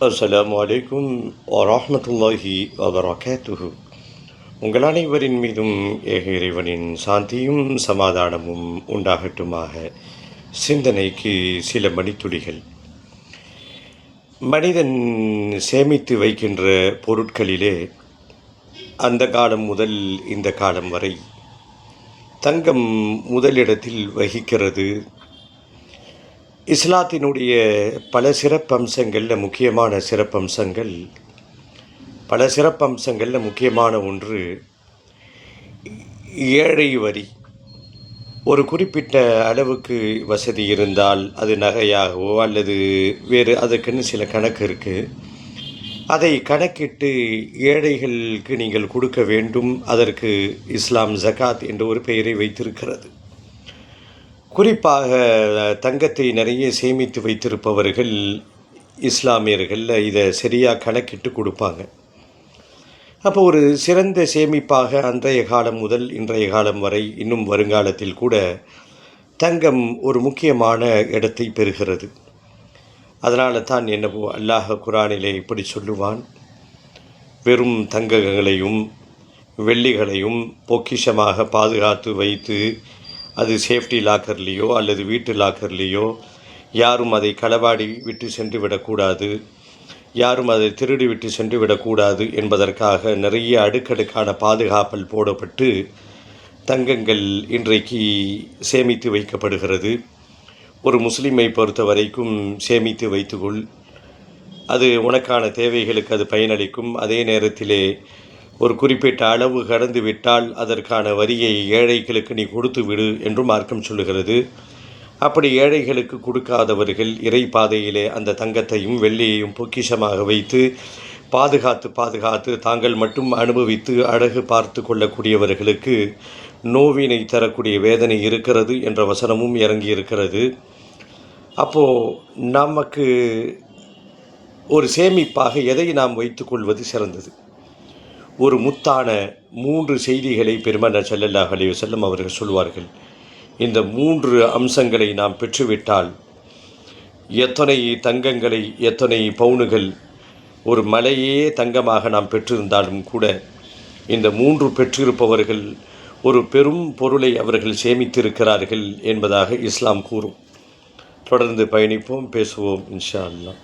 அஸ்ஸலாமு அலைக்கும் வரஹ்மத்துல்லாஹி வபரகாத்துஹு. உங்கள் அனைவரின் மீதும் ஏக இறைவனின் சாந்தியும் சமாதானமும் உண்டாகட்டுமாக. சிந்தனைக்கு சில மணித்துளிகள். மனிதன் சேமித்து வைக்கின்ற பொருட்களிலே அந்த காலம் முதல் இந்த காலம் வரை தங்கம் முதலிடத்தில் வகிக்கிறது. இஸ்லாத்தினுடைய பல சிறப்பம்சங்களில் முக்கியமான ஒன்று ஏழை வரி. ஒரு குறிப்பிட்ட அளவுக்கு வசதி இருந்தால் அது நகையாகவோ அல்லது வேறு அதற்குன்னு சில கணக்கு இருக்குது. அதை கணக்கிட்டு ஏழைகளுக்கு நீங்கள் கொடுக்க வேண்டும். அதற்கு இஸ்லாம் ஜகாத் என்ற ஒரு பெயரை வைத்திருக்கிறது. குறிப்பாக தங்கத்தை நிறைய சேமித்து வைத்திருப்பவர்கள் இஸ்லாமியர்கள் இதை சரியாக கணக்கிட்டு கொடுப்பாங்க. அப்போ ஒரு சிறந்த சேமிப்பாக அன்றைய காலம் முதல் இன்றைய காலம் வரை இன்னும் வருங்காலத்தில் கூட தங்கம் ஒரு முக்கியமான இடத்தை பெறுகிறது. அதனால தான் என்னவோ அல்லாஹ் குரானிலே இப்படி சொல்லுவான், வெறும் தங்கங்களையும் வெள்ளிகளையும் பொக்கிஷமாக பாதுகாத்து வைத்து அது சேஃப்டி லாக்கர்லேயோ அல்லது வீட்டு லாக்கர்லேயோ யாரும் அதை களவாடி விட்டு சென்று விடக்கூடாது, யாரும் அதை திருடி விட்டு சென்று விடக்கூடாது என்பதற்காக நிறைய அடுக்கடுக்கான பாதுகாப்பல் போடப்பட்டு தங்கங்கள் இன்றைக்கு சேமித்து வைக்கப்படுகிறது. ஒரு முஸ்லீமை பொறுத்த வரைக்கும் சேமித்து வைத்துக்கொள், அது உனக்கான தேவைகளுக்கு அது பயனளிக்கும். அதே நேரத்திலே ஒரு குறிப்பிட்ட அளவு கடந்து விட்டால் அதற்கான வரியை ஏழைகளுக்கு நீ கொடுத்து விடு என்றும் மார்க்கம் சொல்லுகிறது. அப்படி ஏழைகளுக்கு கொடுக்காதவர்கள் இறை பாதையிலே அந்த தங்கத்தையும் வெள்ளியையும் பொக்கிஷமாக வைத்து பாதுகாத்து தாங்கள் மட்டும் அனுபவித்து அழகு பார்த்து கொள்ளக்கூடியவர்களுக்கு நோவினை தரக்கூடிய வேதனை இருக்கிறது என்ற வசனமும் இறங்கி இருக்கிறது. அப்போது நமக்கு ஒரு சேமிப்பாக எதை நாம் வைத்துக்கொள்வது சிறந்தது? ஒரு முத்தான 3 செய்திகளை பெருமானார் ஸல்லல்லாஹு அலைஹி வஸல்லம் அவர்கள் சொல்வார்கள். இந்த 3 அம்சங்களை நாம் பெற்றுவிட்டால் எத்தனை தங்கங்களை, எத்தனை பவுனுகள், ஒரு மலையே தங்கமாக நாம் பெற்றிருந்தாலும் கூட இந்த 3 பெற்றிருப்பவர்கள் ஒரு பெரும் பொருளை அவர்கள் சேமித்திருக்கிறார்கள் என்பதாக இஸ்லாம் கூறும். தொடர்ந்து பயணிப்போம், பேசுவோம் இன்ஷா அல்லாஹ்.